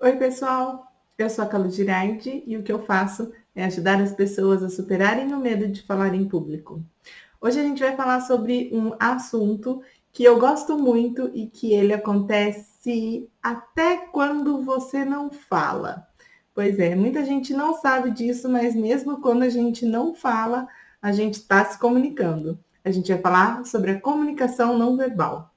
Oi, pessoal! Eu sou a Calu Girardi e o que eu faço é ajudar as pessoas a superarem o medo de falar em público. Hoje a gente vai falar sobre um assunto que eu gosto muito e que ele acontece até quando você não fala. Pois é, muita gente não sabe disso, mas mesmo quando a gente não fala, a gente está se comunicando. A gente vai falar sobre a comunicação não verbal.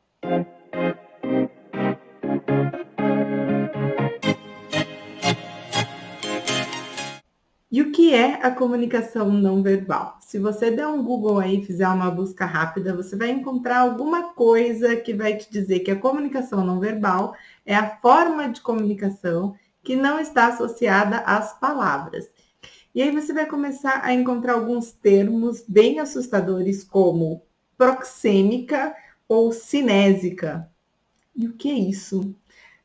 E o que é a comunicação não verbal? Se você der um Google aí e fizer uma busca rápida, você vai encontrar alguma coisa que vai te dizer que a comunicação não verbal é a forma de comunicação que não está associada às palavras. E aí você vai começar a encontrar alguns termos bem assustadores, como proxêmica ou cinésica. E o que é isso?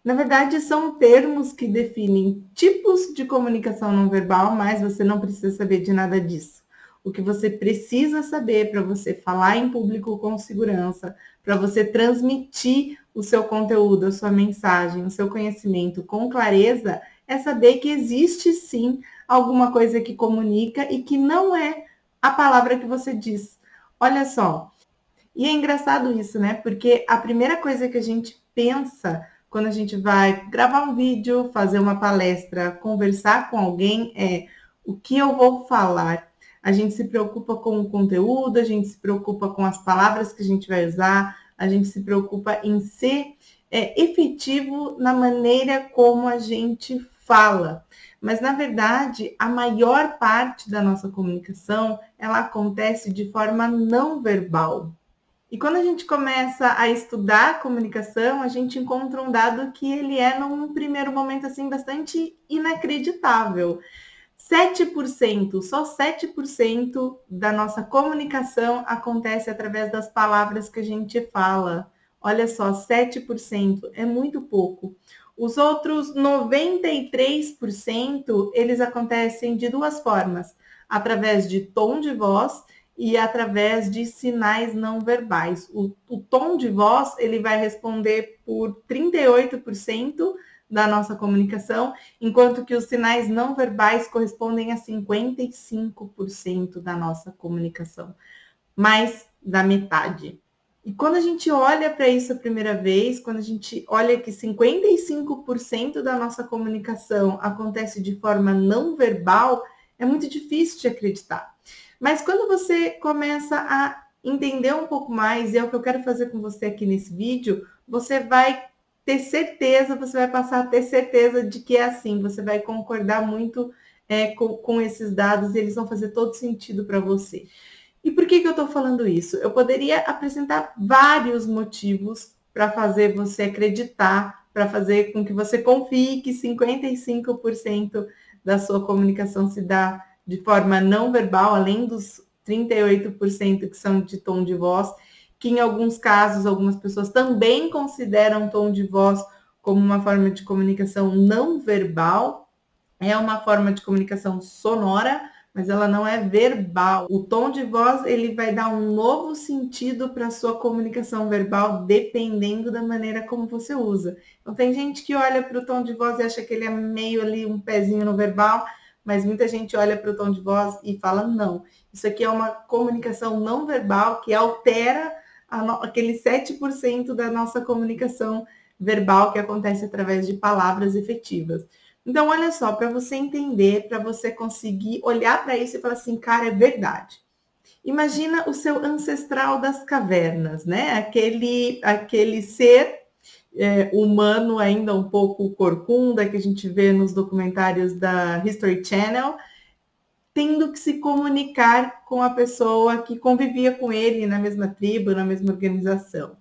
Na verdade, são termos que definem tipos de comunicação não verbal, mas você não precisa saber de nada disso. O que você precisa saber para você falar em público com segurança, para você transmitir o seu conteúdo, a sua mensagem, o seu conhecimento com clareza, é saber que existe sim alguma coisa que comunica e que não é a palavra que você diz. Olha só, e é engraçado isso, né? Porque a primeira coisa que a gente pensa quando a gente vai gravar um vídeo, fazer uma palestra, conversar com alguém é o que eu vou falar. A gente se preocupa com o conteúdo, a gente se preocupa com as palavras que a gente vai usar, a gente se preocupa em ser efetivo na maneira como a gente fala. Mas, na verdade, a maior parte da nossa comunicação, ela acontece de forma não verbal. E quando a gente começa a estudar comunicação, a gente encontra um dado que ele é, num primeiro momento, assim, bastante inacreditável. 7%, só 7% da nossa comunicação acontece através das palavras que a gente fala. Olha só, 7% é muito pouco. Os outros 93%, eles acontecem de duas formas, através de tom de voz e através de sinais não verbais. O tom de voz, ele vai responder por 38% da nossa comunicação, enquanto que os sinais não verbais correspondem a 55% da nossa comunicação, mais da metade. E quando a gente olha para isso a primeira vez, quando a gente olha que 55% da nossa comunicação acontece de forma não verbal, é muito difícil de acreditar. Mas quando você começa a entender um pouco mais, e é o que eu quero fazer com você aqui nesse vídeo, você vai ter certeza, você vai passar a ter certeza de que é assim, você vai concordar muito com esses dados e eles vão fazer todo sentido para você. E por que eu estou falando isso? Eu poderia apresentar vários motivos para fazer você acreditar, para fazer com que você confie que 55% da sua comunicação se dá de forma não verbal, além dos 38% que são de tom de voz, que em alguns casos, algumas pessoas também consideram tom de voz como uma forma de comunicação não verbal, é uma forma de comunicação sonora, mas ela não é verbal. O tom de voz, ele vai dar um novo sentido para a sua comunicação verbal, dependendo da maneira como você usa. Então, tem gente que olha para o tom de voz e acha que ele é meio ali, um pezinho no verbal, mas muita gente olha para o tom de voz e fala, não, isso aqui é uma comunicação não verbal que altera aquele 7% da nossa comunicação verbal que acontece através de palavras efetivas. Então, olha só, para você entender, para você conseguir olhar para isso e falar assim, cara, é verdade. Imagina o seu ancestral das cavernas, né? Aquele ser humano ainda um pouco corcunda que a gente vê nos documentários da History Channel, tendo que se comunicar com a pessoa que convivia com ele na mesma tribo, na mesma organização.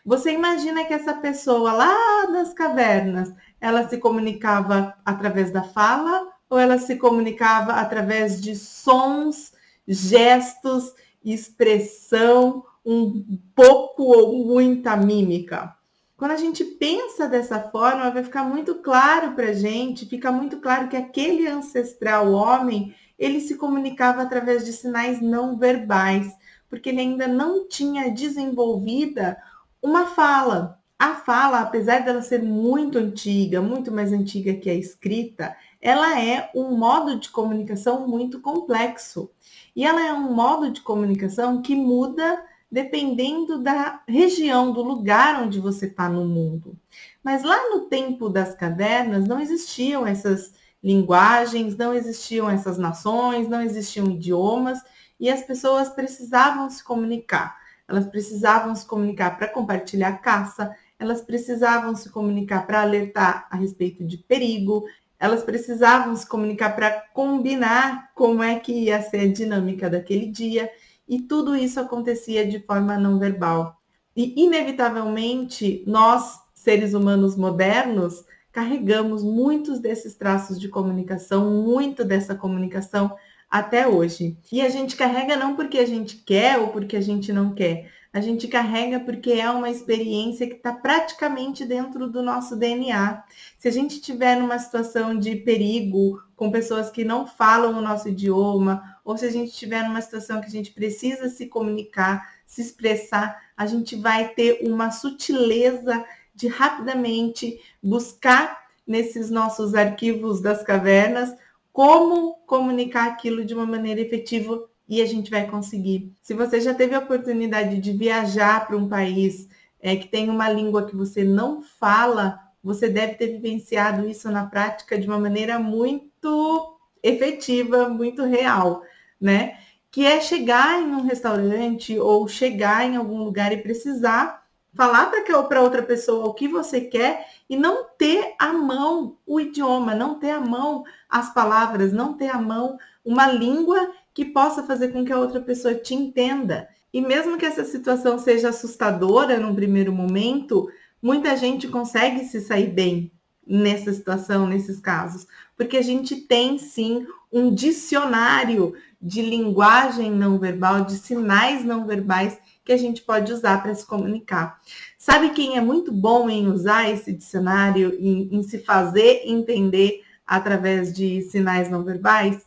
Você imagina que essa pessoa lá nas cavernas, ela se comunicava através da fala ou ela se comunicava através de sons, gestos, expressão, um pouco ou muita mímica? Quando a gente pensa dessa forma, vai ficar muito claro para a gente, fica muito claro que aquele ancestral homem, ele se comunicava através de sinais não verbais, porque ele ainda não tinha desenvolvida uma fala. A fala, apesar dela ser muito antiga, muito mais antiga que a escrita, ela é um modo de comunicação muito complexo. E ela é um modo de comunicação que muda dependendo da região, do lugar onde você está no mundo. Mas lá no tempo das cavernas não existiam essas linguagens, não existiam essas nações, não existiam idiomas, e as pessoas precisavam se comunicar. Elas precisavam se comunicar para compartilhar caça, elas precisavam se comunicar para alertar a respeito de perigo, elas precisavam se comunicar para combinar como é que ia ser a dinâmica daquele dia, e tudo isso acontecia de forma não verbal. E, inevitavelmente, nós, seres humanos modernos, carregamos muitos desses traços de comunicação, muito dessa comunicação até hoje. E a gente carrega não porque a gente quer ou porque a gente não quer. A gente carrega porque é uma experiência que está praticamente dentro do nosso DNA. Se a gente estiver numa situação de perigo, com pessoas que não falam o nosso idioma, ou se a gente estiver numa situação que a gente precisa se comunicar, se expressar, a gente vai ter uma sutileza de rapidamente buscar nesses nossos arquivos das cavernas como comunicar aquilo de uma maneira efetiva e a gente vai conseguir. Se você já teve a oportunidade de viajar para um país que tem uma língua que você não fala, você deve ter vivenciado isso na prática de uma maneira muito efetiva, muito real, né? Que é chegar em um restaurante ou chegar em algum lugar e precisar falar para outra pessoa o que você quer e não ter à mão o idioma, não ter à mão as palavras, não ter à mão uma língua que possa fazer com que a outra pessoa te entenda. E mesmo que essa situação seja assustadora num primeiro momento, muita gente consegue se sair bem nessa situação, nesses casos, porque a gente tem sim um dicionário de linguagem não verbal, de sinais não verbais que a gente pode usar para se comunicar. Sabe quem é muito bom em usar esse dicionário, em se fazer entender através de sinais não verbais?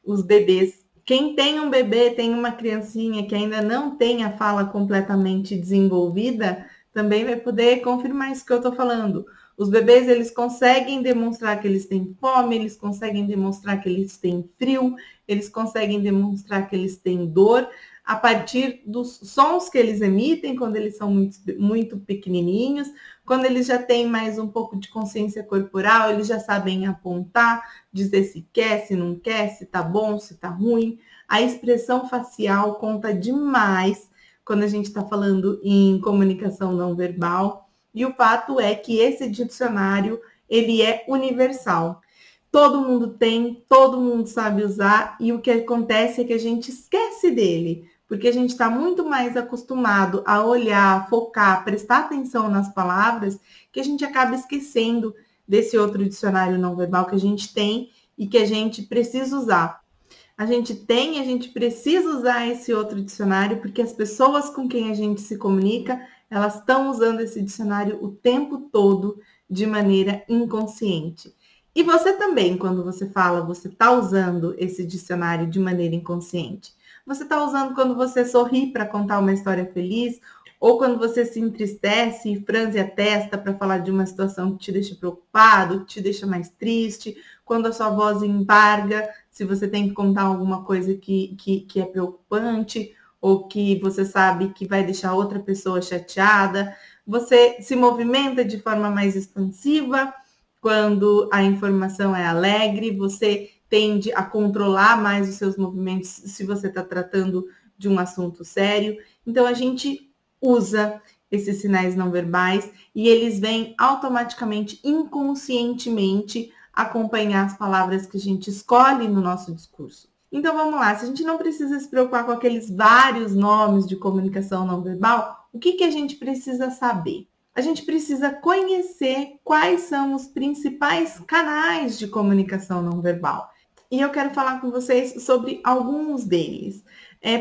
Os bebês. Quem tem um bebê, tem uma criancinha que ainda não tem a fala completamente desenvolvida, também vai poder confirmar isso que eu estou falando. Os bebês, eles conseguem demonstrar que eles têm fome, eles conseguem demonstrar que eles têm frio, eles conseguem demonstrar que eles têm dor, a partir dos sons que eles emitem quando eles são muito, muito pequenininhos, quando eles já têm mais um pouco de consciência corporal, eles já sabem apontar, dizer se quer, se não quer, se tá bom, se tá ruim. A expressão facial conta demais quando a gente está falando em comunicação não verbal. E o fato é que esse dicionário, ele é universal. Todo mundo tem, todo mundo sabe usar, e o que acontece é que a gente esquece dele, porque a gente está muito mais acostumado a olhar, focar, prestar atenção nas palavras, que a gente acaba esquecendo desse outro dicionário não verbal que a gente tem e que a gente precisa usar. A gente tem e a gente precisa usar esse outro dicionário, porque as pessoas com quem a gente se comunica, elas estão usando esse dicionário o tempo todo de maneira inconsciente. E você também, quando você fala, você está usando esse dicionário de maneira inconsciente. Você está usando quando você sorri para contar uma história feliz, ou quando você se entristece e franze a testa para falar de uma situação que te deixa preocupado, que te deixa mais triste, quando a sua voz embarga, se você tem que contar alguma coisa que é preocupante, ou que você sabe que vai deixar outra pessoa chateada. Você se movimenta de forma mais expansiva quando a informação é alegre, você tende a controlar mais os seus movimentos se você está tratando de um assunto sério. Então, a gente usa esses sinais não verbais e eles vêm automaticamente, inconscientemente, acompanhar as palavras que a gente escolhe no nosso discurso. Então, vamos lá. Se a gente não precisa se preocupar com aqueles vários nomes de comunicação não verbal, o que a gente precisa saber? A gente precisa conhecer quais são os principais canais de comunicação não verbal. E eu quero falar com vocês sobre alguns deles.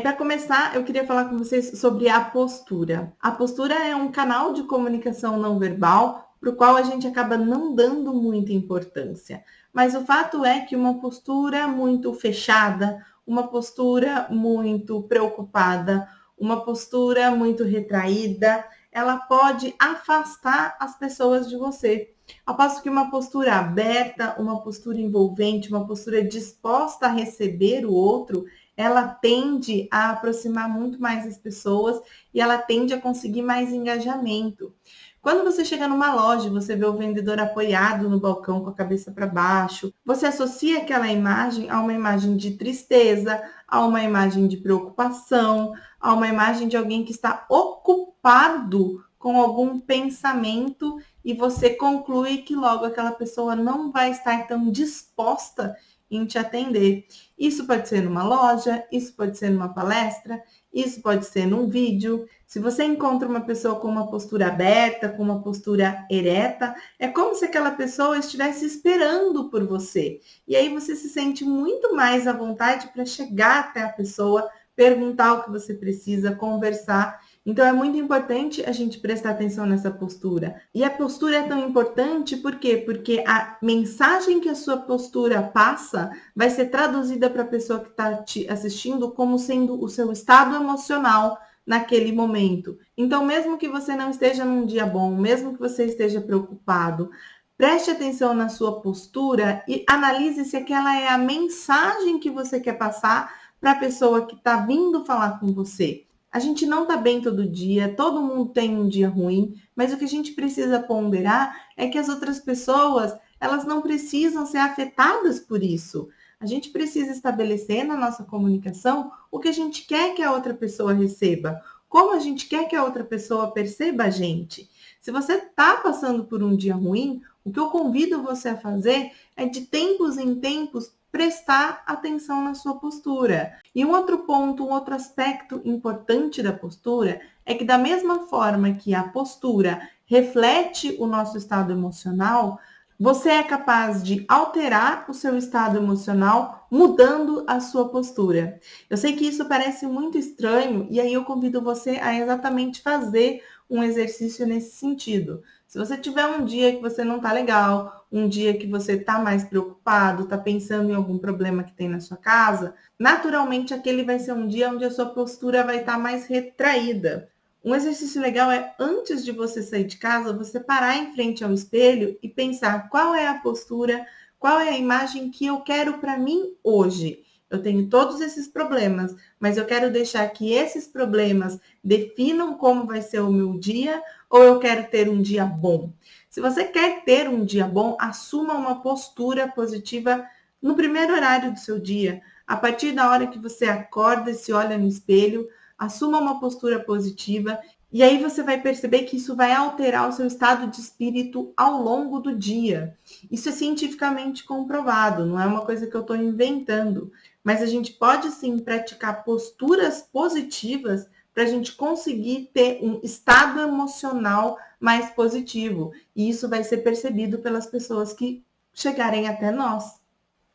Para começar, eu queria falar com vocês sobre a postura. A postura é um canal de comunicação não verbal para o qual a gente acaba não dando muita importância. Mas o fato é que uma postura muito fechada, uma postura muito preocupada, uma postura muito retraída, ela pode afastar as pessoas de você. Ao passo que uma postura aberta, uma postura envolvente, uma postura disposta a receber o outro, ela tende a aproximar muito mais as pessoas e ela tende a conseguir mais engajamento. Quando você chega numa loja, você vê o vendedor apoiado no balcão com a cabeça para baixo, você associa aquela imagem a uma imagem de tristeza, a uma imagem de preocupação, a uma imagem de alguém que está ocupado com algum pensamento e você conclui que logo aquela pessoa não vai estar tão disposta em te atender. Isso pode ser numa loja, isso pode ser numa palestra, isso pode ser num vídeo. Se você encontra uma pessoa com uma postura aberta, com uma postura ereta, é como se aquela pessoa estivesse esperando por você. E aí você se sente muito mais à vontade para chegar até a pessoa, perguntar o que você precisa, conversar. Então é muito importante a gente prestar atenção nessa postura. E a postura é tão importante por quê? Porque a mensagem que a sua postura passa vai ser traduzida para a pessoa que está te assistindo como sendo o seu estado emocional naquele momento. Então, mesmo que você não esteja num dia bom, mesmo que você esteja preocupado, preste atenção na sua postura e analise se aquela é a mensagem que você quer passar para a pessoa que está vindo falar com você. A gente não está bem todo dia, todo mundo tem um dia ruim, mas o que a gente precisa ponderar é que as outras pessoas, elas não precisam ser afetadas por isso. A gente precisa estabelecer na nossa comunicação o que a gente quer que a outra pessoa receba, como a gente quer que a outra pessoa perceba a gente. Se você está passando por um dia ruim, o que eu convido você a fazer é de tempos em tempos prestar atenção na sua postura. E um outro ponto, um outro aspecto importante da postura é que da mesma forma que a postura reflete o nosso estado emocional, você é capaz de alterar o seu estado emocional mudando a sua postura. Eu sei que isso parece muito estranho e aí eu convido você a exatamente fazer um exercício nesse sentido. Se você tiver um dia que você não está legal, um dia que você está mais preocupado, está pensando em algum problema que tem na sua casa, naturalmente aquele vai ser um dia onde a sua postura vai estar mais retraída. Um exercício legal é, antes de você sair de casa, você parar em frente ao espelho e pensar qual é a postura, qual é a imagem que eu quero para mim hoje. Eu tenho todos esses problemas, mas eu quero deixar que esses problemas definam como vai ser o meu dia ou eu quero ter um dia bom? Se você quer ter um dia bom, assuma uma postura positiva no primeiro horário do seu dia. A partir da hora que você acorda e se olha no espelho, assuma uma postura positiva e aí você vai perceber que isso vai alterar o seu estado de espírito ao longo do dia. Isso é cientificamente comprovado, não é uma coisa que eu estou inventando, mas a gente pode sim praticar posturas positivas para a gente conseguir ter um estado emocional mais positivo. E isso vai ser percebido pelas pessoas que chegarem até nós.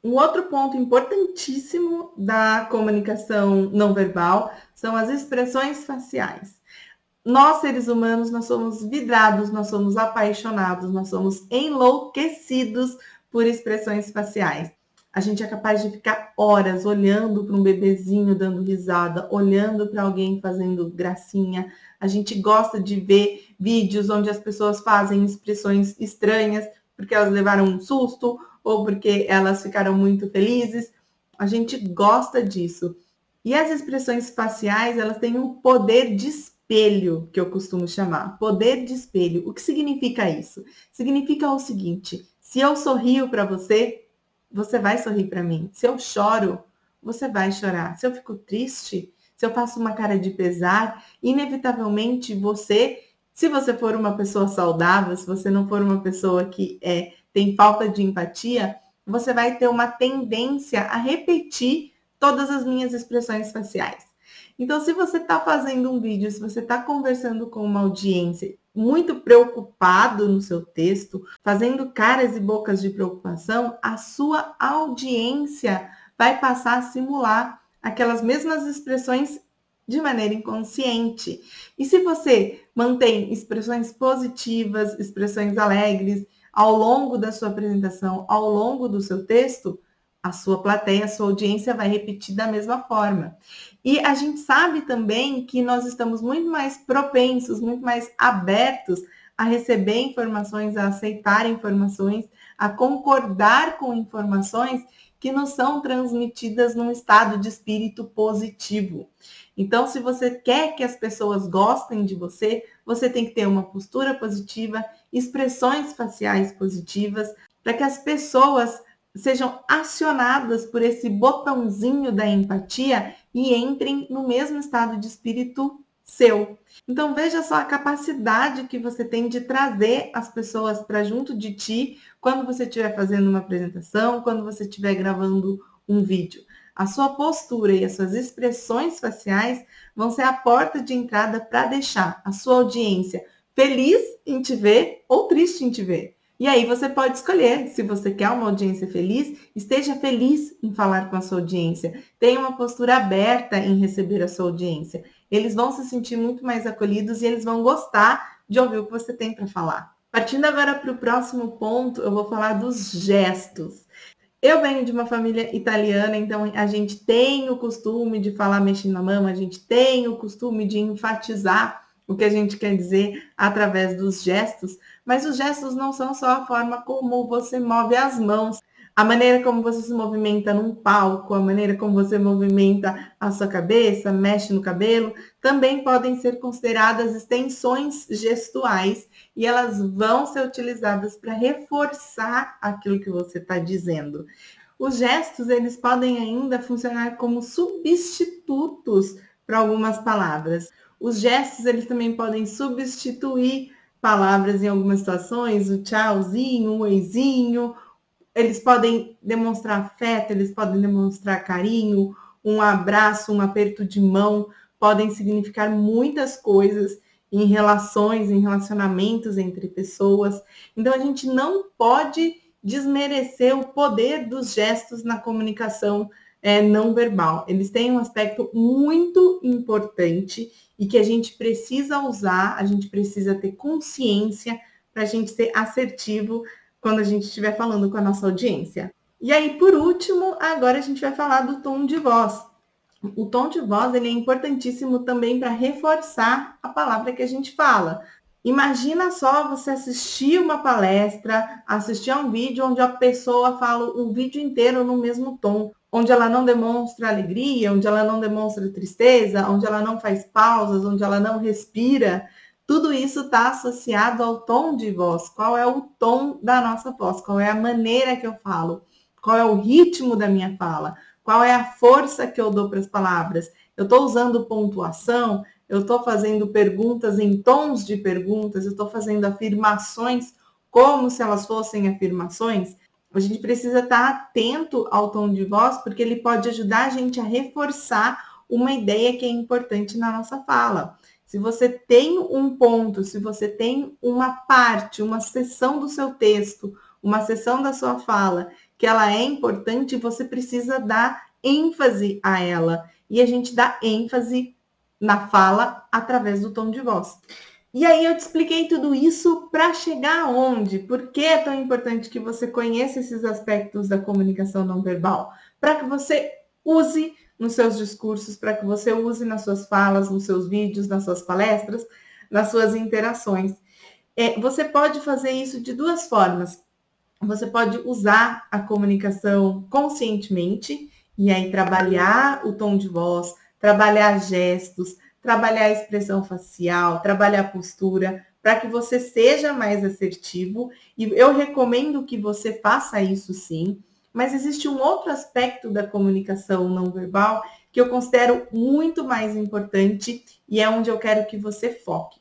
Um outro ponto importantíssimo da comunicação não verbal são as expressões faciais. Nós, seres humanos, nós somos vidrados, nós somos apaixonados, nós somos enlouquecidos por expressões faciais. A gente é capaz de ficar horas olhando para um bebezinho dando risada, olhando para alguém fazendo gracinha. A gente gosta de ver vídeos onde as pessoas fazem expressões estranhas porque elas levaram um susto ou porque elas ficaram muito felizes. A gente gosta disso. E as expressões faciais, elas têm um poder de espelho, que eu costumo chamar. Poder de espelho. O que significa isso? Significa o seguinte: se eu sorrio para você, você vai sorrir para mim. Se eu choro, você vai chorar. Se eu fico triste, se eu faço uma cara de pesar, inevitavelmente você, se você for uma pessoa saudável, se você não for uma pessoa que tem falta de empatia, você vai ter uma tendência a repetir todas as minhas expressões faciais. Então, se você está fazendo um vídeo, se você está conversando com uma audiência muito preocupado no seu texto, fazendo caras e bocas de preocupação, a sua audiência vai passar a simular aquelas mesmas expressões de maneira inconsciente. E se você mantém expressões positivas, expressões alegres ao longo da sua apresentação, ao longo do seu texto, a sua plateia, a sua audiência vai repetir da mesma forma. E a gente sabe também que nós estamos muito mais propensos, muito mais abertos a receber informações, a aceitar informações, a concordar com informações que nos são transmitidas num estado de espírito positivo. Então, se você quer que as pessoas gostem de você, você tem que ter uma postura positiva, expressões faciais positivas, para que as pessoas sejam acionadas por esse botãozinho da empatia e entrem no mesmo estado de espírito seu. Então veja só a capacidade que você tem de trazer as pessoas para junto de ti quando você estiver fazendo uma apresentação, quando você estiver gravando um vídeo. A sua postura e as suas expressões faciais vão ser a porta de entrada para deixar a sua audiência feliz em te ver ou triste em te ver. E aí você pode escolher, se você quer uma audiência feliz, esteja feliz em falar com a sua audiência. Tenha uma postura aberta em receber a sua audiência. Eles vão se sentir muito mais acolhidos e eles vão gostar de ouvir o que você tem para falar. Partindo agora para o próximo ponto, eu vou falar dos gestos. Eu venho de uma família italiana, então a gente tem o costume de falar mexendo na mão, a gente tem o costume de enfatizar o que a gente quer dizer através dos gestos, mas os gestos não são só a forma como você move as mãos, a maneira como você se movimenta num palco, a maneira como você movimenta a sua cabeça, mexe no cabelo, também podem ser consideradas extensões gestuais e elas vão ser utilizadas para reforçar aquilo que você está dizendo. Os gestos, eles podem ainda funcionar como substitutos para algumas palavras. Os gestos, eles também podem substituir palavras em algumas situações, o tchauzinho, o oizinho. Eles podem demonstrar afeto, eles podem demonstrar carinho, um abraço, um aperto de mão, podem significar muitas coisas em relações, em relacionamentos entre pessoas. Então, a gente não pode desmerecer o poder dos gestos na comunicação não verbal. Eles têm um aspecto muito importante e que a gente precisa usar, a gente precisa ter consciência para a gente ser assertivo quando a gente estiver falando com a nossa audiência. E aí, por último, agora a gente vai falar do tom de voz. O tom de voz ele é importantíssimo também para reforçar a palavra que a gente fala. Imagina só você assistir uma palestra, assistir a um vídeo onde a pessoa fala o vídeo inteiro no mesmo tom, onde ela não demonstra alegria, onde ela não demonstra tristeza, onde ela não faz pausas, onde ela não respira. Tudo isso está associado ao tom de voz. Qual é o tom da nossa voz? Qual é a maneira que eu falo? Qual é o ritmo da minha fala? Qual é a força que eu dou para as palavras? Eu estou usando pontuação? Eu estou fazendo perguntas em tons de perguntas? Eu estou fazendo afirmações como se elas fossem afirmações? A gente precisa estar atento ao tom de voz, porque ele pode ajudar a gente a reforçar uma ideia que é importante na nossa fala. Se você tem um ponto, se você tem uma parte, uma seção do seu texto, uma seção da sua fala, que ela é importante, você precisa dar ênfase a ela. E a gente dá ênfase na fala através do tom de voz. E aí eu te expliquei tudo isso para chegar aonde? Por que é tão importante que você conheça esses aspectos da comunicação não verbal? Para que você use nos seus discursos, para que você use nas suas falas, nos seus vídeos, nas suas palestras, nas suas interações. Você pode fazer isso de duas formas. Você pode usar a comunicação conscientemente e aí trabalhar o tom de voz, trabalhar gestos, trabalhar a expressão facial, trabalhar a postura, para que você seja mais assertivo. E eu recomendo que você faça isso sim. Mas existe um outro aspecto da comunicação não verbal que eu considero muito mais importante e é onde eu quero que você foque.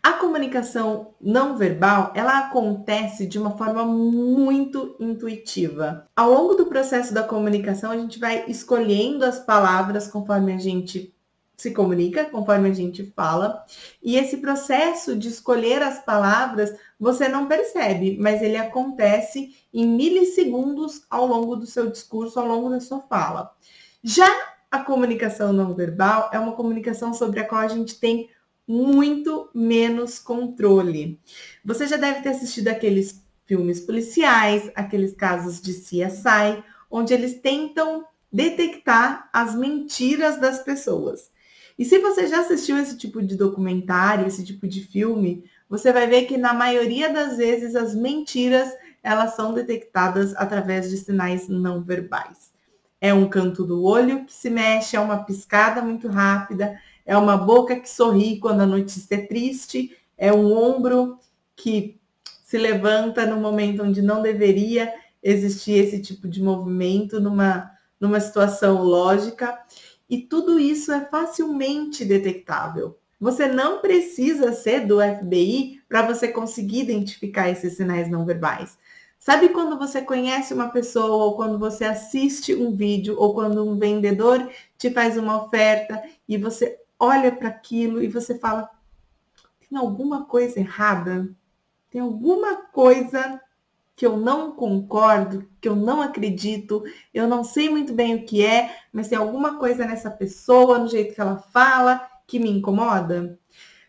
A comunicação não verbal, ela acontece de uma forma muito intuitiva. Ao longo do processo da comunicação, a gente vai escolhendo as palavras conforme a gente se comunica, conforme a gente fala. E esse processo de escolher as palavras, você não percebe, mas ele acontece em milissegundos ao longo do seu discurso, ao longo da sua fala. Já a comunicação não verbal é uma comunicação sobre a qual a gente tem muito menos controle. Você já deve ter assistido aqueles filmes policiais, aqueles casos de CSI, onde eles tentam detectar as mentiras das pessoas. E se você já assistiu esse tipo de documentário, esse tipo de filme, você vai ver que na maioria das vezes as mentiras elas são detectadas através de sinais não verbais. É um canto do olho que se mexe, é uma piscada muito rápida, é uma boca que sorri quando a notícia é triste, é um ombro que se levanta no momento onde não deveria existir esse tipo de movimento numa situação lógica. E tudo isso é facilmente detectável. Você não precisa ser do FBI para você conseguir identificar esses sinais não verbais. Sabe quando você conhece uma pessoa, ou quando você assiste um vídeo, ou quando um vendedor te faz uma oferta e você olha para aquilo e você fala: tem alguma coisa errada? Tem alguma coisa que eu não concordo, que eu não acredito, eu não sei muito bem o que é, mas tem alguma coisa nessa pessoa, no jeito que ela fala, que me incomoda?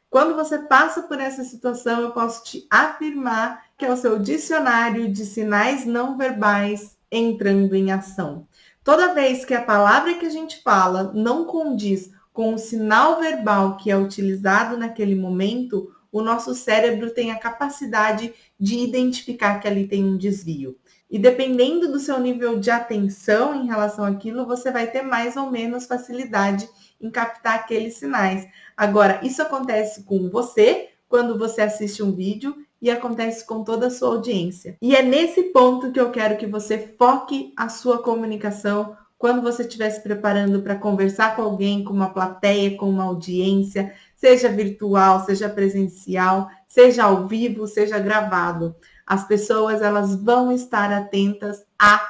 Quando você passa por essa situação, eu posso te afirmar que é o seu dicionário de sinais não verbais entrando em ação. Toda vez que a palavra que a gente fala não condiz com o sinal verbal que é utilizado naquele momento, o nosso cérebro tem a capacidade de identificar que ali tem um desvio. E dependendo do seu nível de atenção em relação àquilo, você vai ter mais ou menos facilidade em captar aqueles sinais. Agora, isso acontece com você quando você assiste um vídeo e acontece com toda a sua audiência. E é nesse ponto que eu quero que você foque a sua comunicação quando você estiver se preparando para conversar com alguém, com uma plateia, com uma audiência, seja virtual, seja presencial, seja ao vivo, seja gravado. As pessoas, elas vão estar atentas a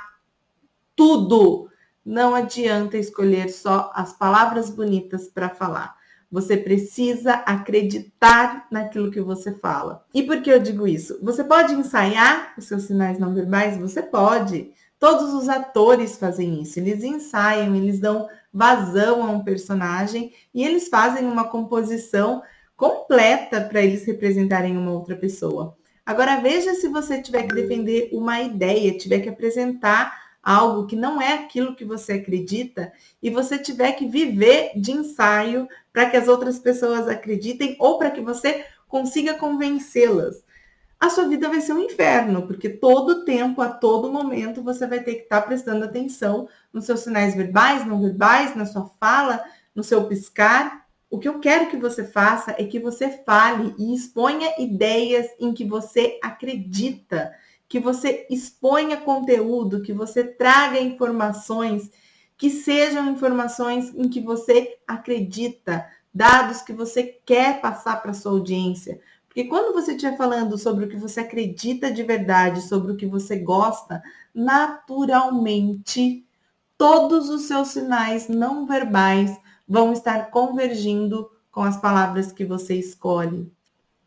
tudo. Não adianta escolher só as palavras bonitas para falar. Você precisa acreditar naquilo que você fala. E por que eu digo isso? Você pode ensaiar os seus sinais não verbais? Você pode. Todos os atores fazem isso. Eles ensaiam, eles dão vazão a um personagem e eles fazem uma composição completa para eles representarem uma outra pessoa. Agora veja se você tiver que defender uma ideia, tiver que apresentar algo que não é aquilo que você acredita e você tiver que viver de ensaio para que as outras pessoas acreditem ou para que você consiga convencê-las. A sua vida vai ser um inferno, porque todo tempo, a todo momento, você vai ter que estar prestando atenção nos seus sinais verbais, não verbais, na sua fala, no seu piscar. O que eu quero que você faça é que você fale e exponha ideias em que você acredita, que você exponha conteúdo, que você traga informações que sejam informações em que você acredita, dados que você quer passar para a sua audiência. Porque quando você estiver falando sobre o que você acredita de verdade, sobre o que você gosta, naturalmente, todos os seus sinais não verbais vão estar convergindo com as palavras que você escolhe.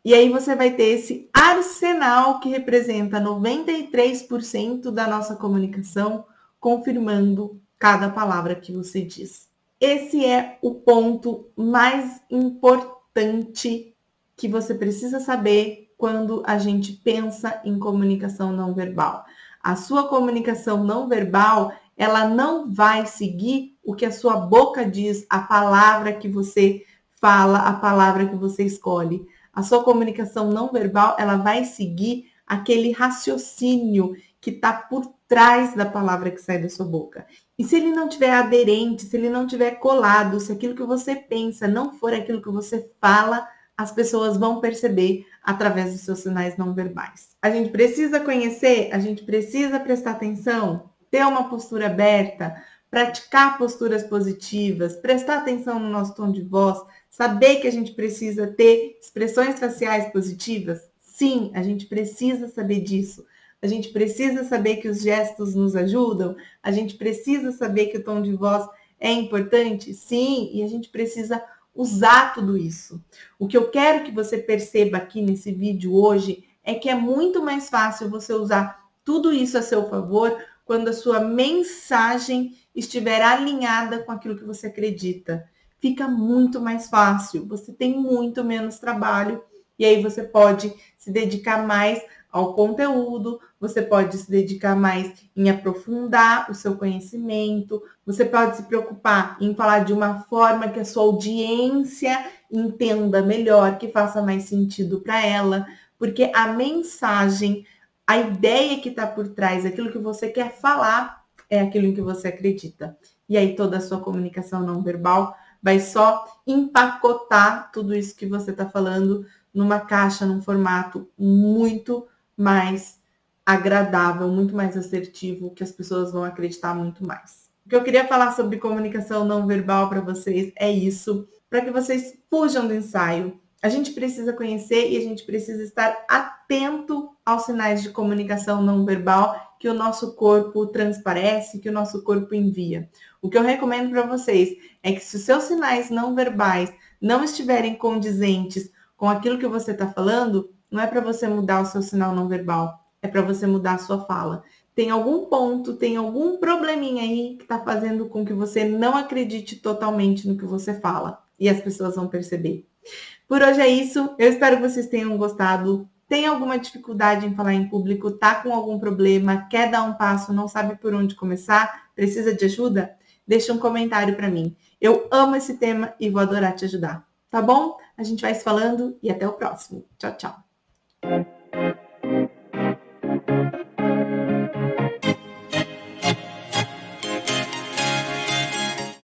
E aí você vai ter esse arsenal que representa 93% da nossa comunicação, confirmando cada palavra que você diz. Esse é o ponto mais importante que você precisa saber quando a gente pensa em comunicação não verbal. A sua comunicação não verbal, ela não vai seguir o que a sua boca diz, a palavra que você fala, a palavra que você escolhe. A sua comunicação não verbal, ela vai seguir aquele raciocínio que está por trás da palavra que sai da sua boca. E se ele não tiver aderente, se ele não tiver colado, se aquilo que você pensa não for aquilo que você fala, as pessoas vão perceber através dos seus sinais não verbais. A gente precisa conhecer, a gente precisa prestar atenção, ter uma postura aberta, praticar posturas positivas, prestar atenção no nosso tom de voz, saber que a gente precisa ter expressões faciais positivas. Sim, a gente precisa saber disso. A gente precisa saber que os gestos nos ajudam. A gente precisa saber que o tom de voz é importante. Sim, e a gente precisa usar tudo isso. O que eu quero que você perceba aqui nesse vídeo hoje é que é muito mais fácil você usar tudo isso a seu favor quando a sua mensagem estiver alinhada com aquilo que você acredita. Fica muito mais fácil, você tem muito menos trabalho e aí você pode se dedicar mais ao conteúdo, você pode se dedicar mais em aprofundar o seu conhecimento, você pode se preocupar em falar de uma forma que a sua audiência entenda melhor, que faça mais sentido para ela, porque a mensagem, a ideia que está por trás, aquilo que você quer falar, é aquilo em que você acredita. E aí toda a sua comunicação não verbal vai só empacotar tudo isso que você está falando numa caixa, num formato muito mais agradável, muito mais assertivo, que as pessoas vão acreditar muito mais. O que eu queria falar sobre comunicação não verbal para vocês é isso, para que vocês fujam do ensaio. A gente precisa conhecer e a gente precisa estar atento aos sinais de comunicação não verbal que o nosso corpo transparece, que o nosso corpo envia. O que eu recomendo para vocês é que se os seus sinais não verbais não estiverem condizentes com aquilo que você está falando, não é para você mudar o seu sinal não verbal, é para você mudar a sua fala. Tem algum ponto, tem algum probleminha aí que está fazendo com que você não acredite totalmente no que você fala. E as pessoas vão perceber. Por hoje é isso. Eu espero que vocês tenham gostado. Tem alguma dificuldade em falar em público? Tá com algum problema? Quer dar um passo? Não sabe por onde começar? Precisa de ajuda? Deixa um comentário para mim. Eu amo esse tema e vou adorar te ajudar. Tá bom? A gente vai se falando e até o próximo. Tchau, tchau.